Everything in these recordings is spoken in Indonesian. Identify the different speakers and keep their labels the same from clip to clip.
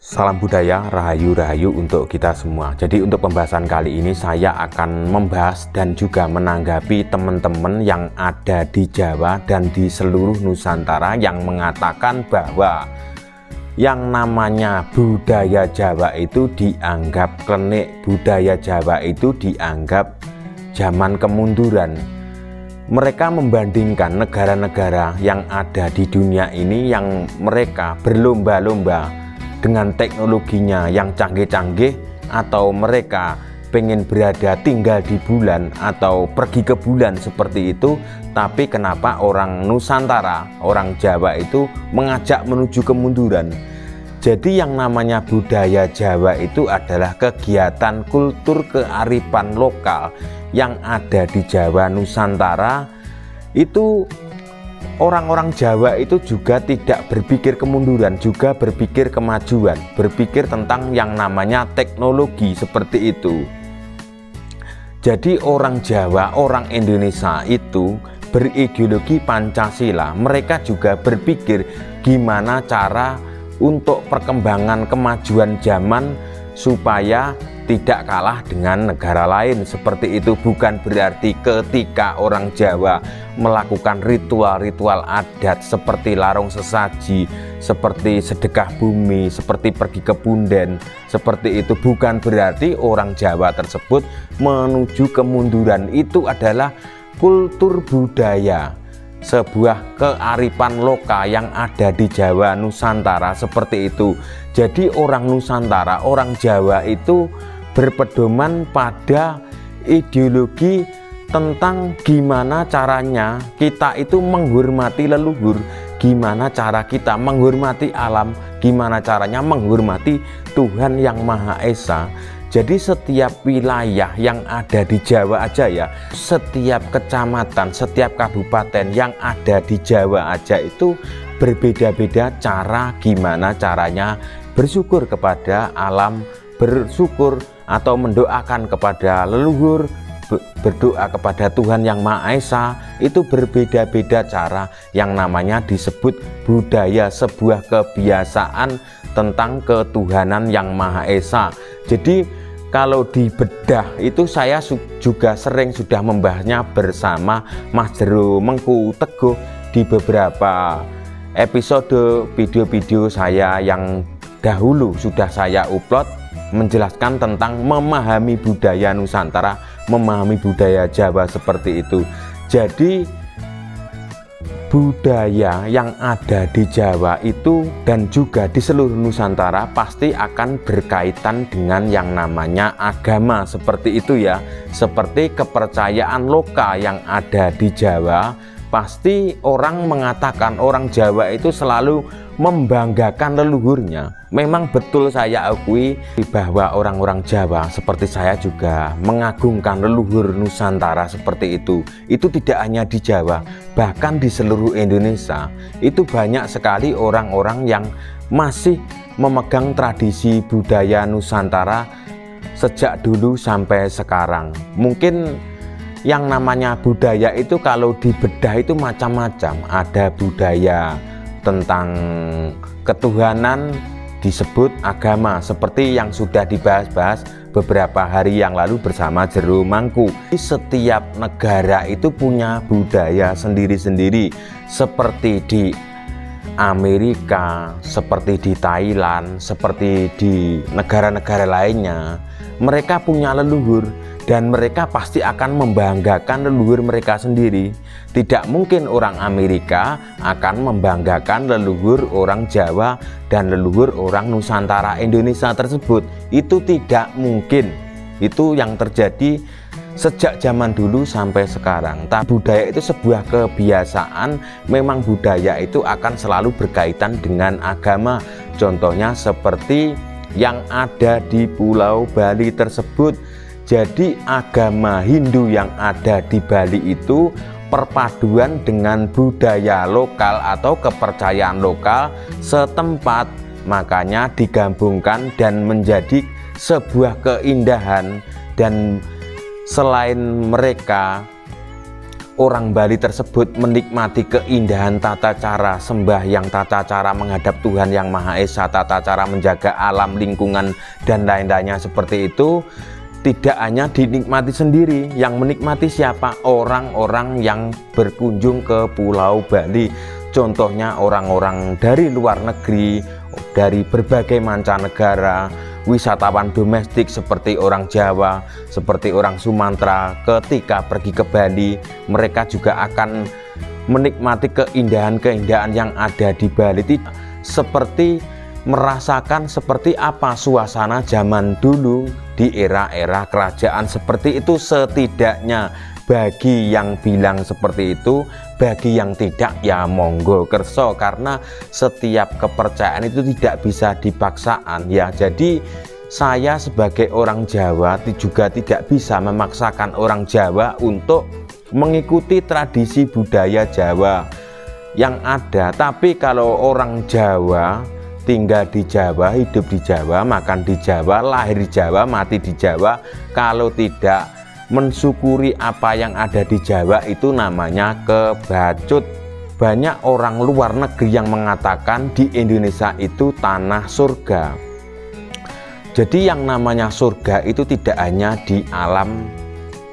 Speaker 1: Salam budaya, rahayu-rahayu untuk kita semua. Jadi untuk pembahasan kali ini saya akan membahas dan juga menanggapi teman-teman yang ada di Jawa dan di seluruh Nusantara yang mengatakan bahwa yang namanya budaya Jawa itu dianggap klenik, budaya Jawa itu dianggap zaman kemunduran. Mereka membandingkan negara-negara yang ada di dunia ini yang mereka berlomba-lomba dengan teknologinya yang canggih-canggih, atau mereka pengen berada tinggal di bulan atau pergi ke bulan seperti itu. Tapi kenapa orang Nusantara, orang Jawa itu mengajak menuju kemunduran? Jadi yang namanya budaya Jawa itu adalah kegiatan kultur kearifan lokal yang ada di Jawa Nusantara. Itu orang-orang Jawa itu juga tidak berpikir kemunduran, juga berpikir kemajuan, berpikir tentang yang namanya teknologi seperti itu. Jadi orang Jawa, orang Indonesia itu berideologi Pancasila. Mereka juga berpikir gimana cara untuk perkembangan kemajuan zaman supaya tidak kalah dengan negara lain seperti itu. Bukan berarti ketika orang Jawa melakukan ritual-ritual adat seperti larung sesaji, seperti sedekah bumi, seperti pergi ke punden, seperti itu, bukan berarti orang Jawa tersebut menuju kemunduran. Itu adalah kultur budaya, sebuah kearifan lokal yang ada di Jawa Nusantara seperti itu. Jadi orang Nusantara, orang Jawa itu berpedoman pada ideologi tentang gimana caranya kita itu menghormati leluhur, gimana cara kita menghormati alam, gimana caranya menghormati Tuhan Yang Maha Esa. Jadi setiap wilayah yang ada di Jawa aja ya, setiap kecamatan, setiap kabupaten yang ada di Jawa aja itu berbeda-beda cara gimana caranya bersyukur kepada alam, bersyukur atau mendoakan kepada leluhur, berdoa kepada Tuhan Yang Maha Esa. Itu berbeda-beda cara, yang namanya disebut budaya, sebuah kebiasaan tentang ketuhanan Yang Maha Esa. Jadi kalau dibedah itu saya juga sering sudah membahasnya bersama Mas Jero Mengku Teguh di beberapa episode video-video saya yang dahulu sudah saya upload, menjelaskan tentang memahami budaya Nusantara, memahami budaya Jawa seperti itu. Jadi budaya yang ada di Jawa itu dan juga di seluruh Nusantara pasti akan berkaitan dengan yang namanya agama seperti itu ya. Seperti kepercayaan lokal yang ada di Jawa, pasti orang mengatakan orang Jawa itu selalu membanggakan leluhurnya. Memang betul saya akui bahwa orang-orang Jawa seperti saya juga mengagungkan leluhur Nusantara seperti itu. Itu tidak hanya di Jawa, bahkan di seluruh Indonesia. Itu banyak sekali orang-orang yang masih memegang tradisi budaya Nusantara sejak dulu sampai sekarang. Mungkin yang namanya budaya itu kalau dibedah itu macam-macam. Ada budaya tentang ketuhanan, disebut agama, seperti yang sudah dibahas-bahas beberapa hari yang lalu bersama Jero Mangku. Setiap negara itu punya budaya sendiri-sendiri, seperti di Amerika, seperti di Thailand, seperti di negara-negara lainnya. Mereka punya leluhur dan mereka pasti akan membanggakan leluhur mereka sendiri. Tidak mungkin orang Amerika akan membanggakan leluhur orang Jawa dan leluhur orang Nusantara Indonesia tersebut. Itu tidak mungkin. Itu yang terjadi sejak zaman dulu sampai sekarang. Tapi budaya itu sebuah kebiasaan. Memang budaya itu akan selalu berkaitan dengan agama. Contohnya seperti yang ada di Pulau Bali tersebut. Jadi agama Hindu yang ada di Bali itu perpaduan dengan budaya lokal atau kepercayaan lokal setempat, makanya digabungkan dan menjadi sebuah keindahan. Dan selain mereka orang Bali tersebut menikmati keindahan tata cara sembahyang, tata cara menghadap Tuhan Yang Maha Esa, tata cara menjaga alam, lingkungan, dan lain-lainnya seperti itu, tidak hanya dinikmati sendiri. Yang menikmati siapa? Orang-orang yang berkunjung ke Pulau Bali. Contohnya orang-orang dari luar negeri, dari berbagai mancanegara, wisatawan domestik seperti orang Jawa, seperti orang Sumatera. Ketika pergi ke Bali, mereka juga akan menikmati keindahan-keindahan yang ada di Bali, seperti merasakan seperti apa suasana zaman dulu di era-era kerajaan seperti itu. Setidaknya bagi yang bilang seperti itu, bagi yang tidak ya monggo kerso, karena setiap kepercayaan itu tidak bisa dipaksaan ya. Jadi saya sebagai orang Jawa juga tidak bisa memaksakan orang Jawa untuk mengikuti tradisi budaya Jawa yang ada. Tapi kalau orang Jawa tinggal di Jawa, hidup di Jawa, makan di Jawa, lahir di Jawa, mati di Jawa, kalau tidak mensyukuri apa yang ada di Jawa, itu namanya kebacut. Banyak orang luar negeri yang mengatakan di Indonesia itu tanah surga. Jadi yang namanya surga itu tidak hanya di alam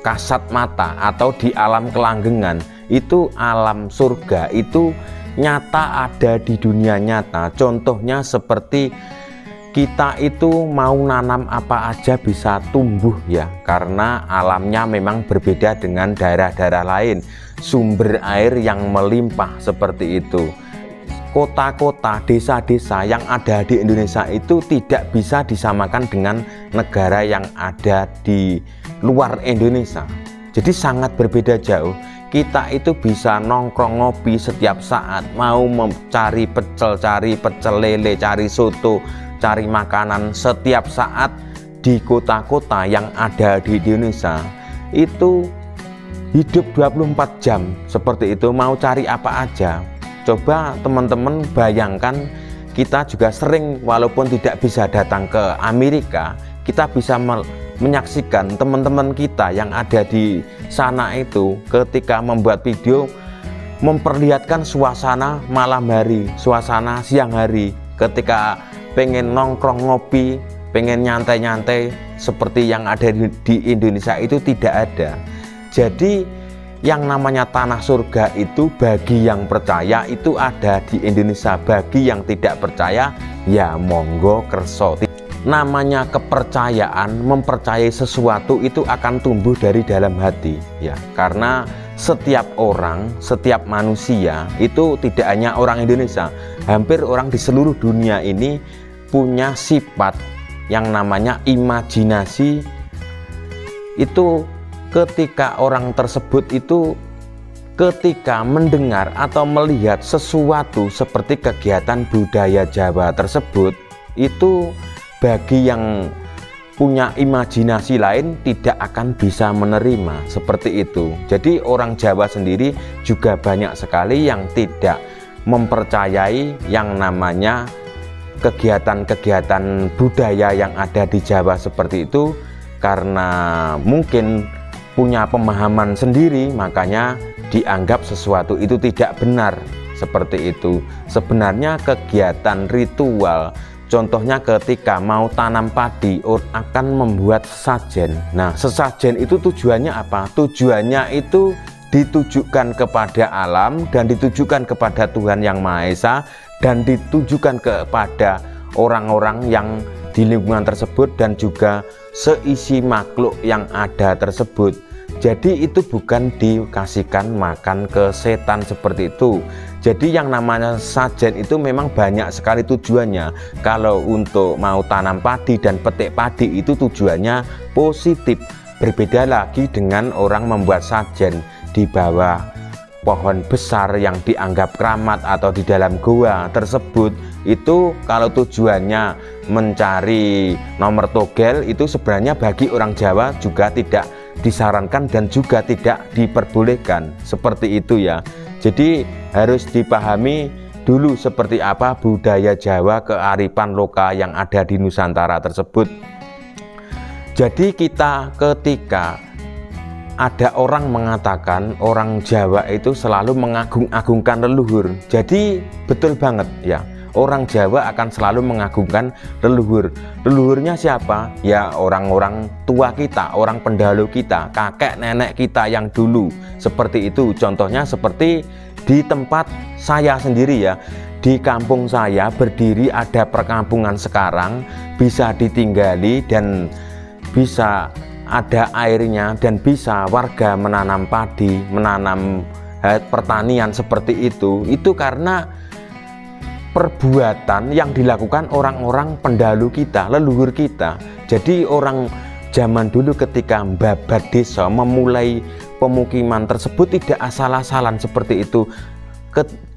Speaker 1: kasat mata atau di alam kelanggengan. Itu alam surga itu nyata ada di dunia nyata. Contohnya seperti kita itu mau nanam apa aja bisa tumbuh ya, karena alamnya memang berbeda dengan daerah-daerah lain. Sumber air yang melimpah seperti itu. Kota-kota, desa-desa yang ada di Indonesia itu tidak bisa disamakan dengan negara yang ada di luar Indonesia. Jadi sangat berbeda jauh. Kita itu bisa nongkrong ngopi setiap saat, mau mencari pecel lele, cari soto, cari makanan setiap saat di kota-kota yang ada di Indonesia. Itu hidup 24 jam seperti itu, mau cari apa aja. Coba teman-teman bayangkan, kita juga sering walaupun tidak bisa datang ke Amerika, kita bisa menyaksikan teman-teman kita yang ada di sana itu ketika membuat video memperlihatkan suasana malam hari, suasana siang hari, ketika pengen nongkrong ngopi, pengen nyantai-nyantai seperti yang ada di Indonesia itu tidak ada. Jadi yang namanya tanah surga itu bagi yang percaya itu ada di Indonesia, bagi yang tidak percaya ya monggo kerso. Namanya kepercayaan, mempercayai sesuatu itu akan tumbuh dari dalam hati ya, karena setiap orang, setiap manusia itu tidak hanya orang Indonesia, hampir orang di seluruh dunia ini punya sifat yang namanya imajinasi. Itu ketika orang tersebut itu ketika mendengar atau melihat sesuatu seperti kegiatan budaya Jawa tersebut, itu bagi yang punya imajinasi lain tidak akan bisa menerima seperti itu. Jadi orang Jawa sendiri juga banyak sekali yang tidak mempercayai yang namanya kegiatan-kegiatan budaya yang ada di Jawa seperti itu, karena mungkin punya pemahaman sendiri, makanya dianggap sesuatu itu tidak benar seperti itu. Sebenarnya kegiatan ritual, contohnya ketika mau tanam padi akan membuat sesajen. Nah, sesajen itu tujuannya apa? Tujuannya itu ditujukan kepada alam dan ditujukan kepada Tuhan Yang Maha Esa dan ditujukan kepada orang-orang yang di lingkungan tersebut dan juga seisi makhluk yang ada tersebut. Jadi itu bukan dikasihkan makan ke setan seperti itu. Jadi yang namanya sajen itu memang banyak sekali tujuannya. Kalau untuk mau tanam padi dan petik padi itu tujuannya positif. Berbeda lagi dengan orang membuat sajen di bawah pohon besar yang dianggap keramat atau di dalam goa tersebut. Itu kalau tujuannya mencari nomor togel, itu sebenarnya bagi orang Jawa juga tidak disarankan dan juga tidak diperbolehkan seperti itu ya. Jadi harus dipahami dulu seperti apa budaya Jawa, kearifan lokal yang ada di Nusantara tersebut. Jadi kita ketika ada orang mengatakan orang Jawa itu selalu mengagung-agungkan leluhur. Jadi betul banget ya, orang Jawa akan selalu mengagungkan leluhur. Leluhurnya siapa? Ya orang-orang tua kita, orang pendahulu kita, kakek nenek kita yang dulu. Seperti itu. Contohnya seperti di tempat saya sendiri ya. Di kampung saya berdiri ada perkampungan sekarang, bisa ditinggali dan bisa ada airnya dan bisa warga menanam padi, menanam pertanian seperti itu karena perbuatan yang dilakukan orang-orang pendahulu kita, leluhur kita. Jadi orang zaman dulu ketika membabat desa, memulai pemukiman tersebut tidak asal-asalan seperti itu.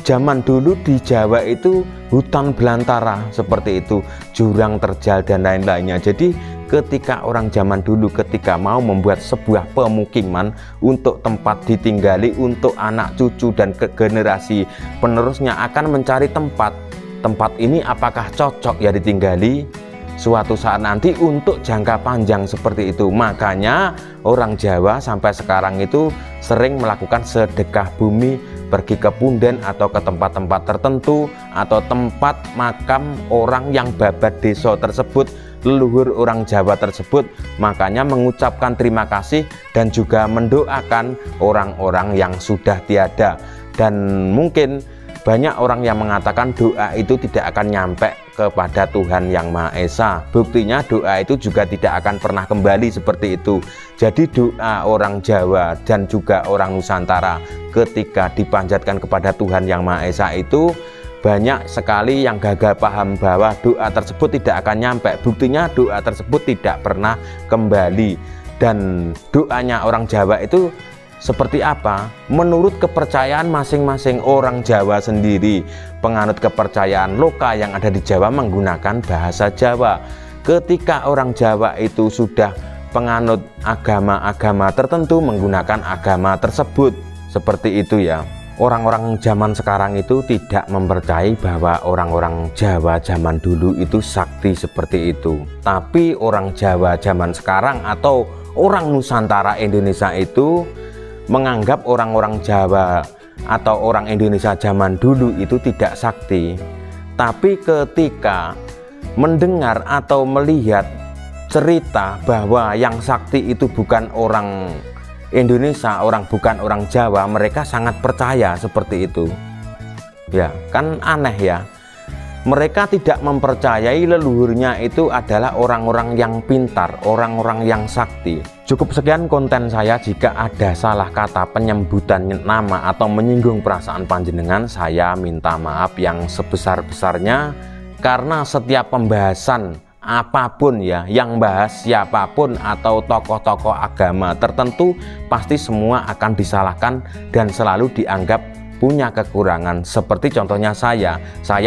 Speaker 1: Zaman dulu di Jawa itu hutan belantara seperti itu, jurang terjal dan lain-lainnya. Jadi ketika orang zaman dulu ketika mau membuat sebuah pemukiman untuk tempat ditinggali untuk anak cucu dan ke generasi penerusnya akan mencari tempat ini apakah cocok ya ditinggali suatu saat nanti untuk jangka panjang seperti itu. Makanya orang Jawa sampai sekarang itu sering melakukan sedekah bumi, pergi ke punden atau ke tempat-tempat tertentu atau tempat makam orang yang babat desa tersebut, leluhur orang Jawa tersebut. Makanya mengucapkan terima kasih dan juga mendoakan orang-orang yang sudah tiada. Dan mungkin banyak orang yang mengatakan doa itu tidak akan nyampe kepada Tuhan Yang Maha Esa. Buktinya doa itu juga tidak akan pernah kembali seperti itu. Jadi doa orang Jawa dan juga orang Nusantara ketika dipanjatkan kepada Tuhan Yang Maha Esa itu banyak sekali yang gagal paham bahwa doa tersebut tidak akan nyampe. Buktinya doa tersebut tidak pernah kembali. Dan doanya orang Jawa itu seperti apa? Menurut kepercayaan masing-masing orang Jawa sendiri. Penganut kepercayaan lokal yang ada di Jawa menggunakan bahasa Jawa. Ketika orang Jawa itu sudah penganut agama-agama tertentu menggunakan agama tersebut. Seperti itu ya. Orang-orang zaman sekarang itu tidak mempercayai bahwa orang-orang Jawa zaman dulu itu sakti seperti itu. Tapi orang Jawa zaman sekarang atau orang Nusantara Indonesia itu menganggap orang-orang Jawa atau orang Indonesia zaman dulu itu tidak sakti. Tapi ketika mendengar atau melihat cerita bahwa yang sakti itu bukan orang Indonesia, bukan orang Jawa, mereka sangat percaya seperti itu. Ya, kan aneh ya. Mereka tidak mempercayai leluhurnya itu adalah orang-orang yang pintar, orang-orang yang sakti. Cukup sekian konten saya. Jika ada salah kata, penyebutan nama atau menyinggung perasaan panjenengan, saya minta maaf yang sebesar-besarnya. Karena setiap pembahasan apapun ya, yang bahas siapapun atau tokoh-tokoh agama tertentu, pasti semua akan disalahkan dan selalu dianggap punya kekurangan. Seperti contohnya saya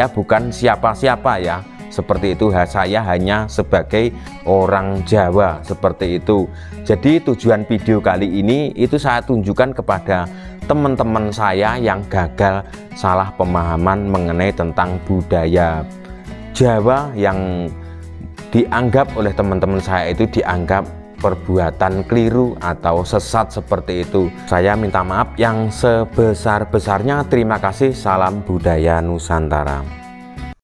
Speaker 1: bukan siapa-siapa ya, seperti itu. Saya hanya sebagai orang Jawa seperti itu. Jadi tujuan video kali ini itu saya tunjukkan kepada teman-teman saya yang gagal salah pemahaman mengenai tentang budaya Jawa yang dianggap oleh teman-teman saya itu dianggap perbuatan keliru atau sesat seperti itu. Saya minta maaf yang sebesar-besarnya. Terima kasih. Salam budaya Nusantara.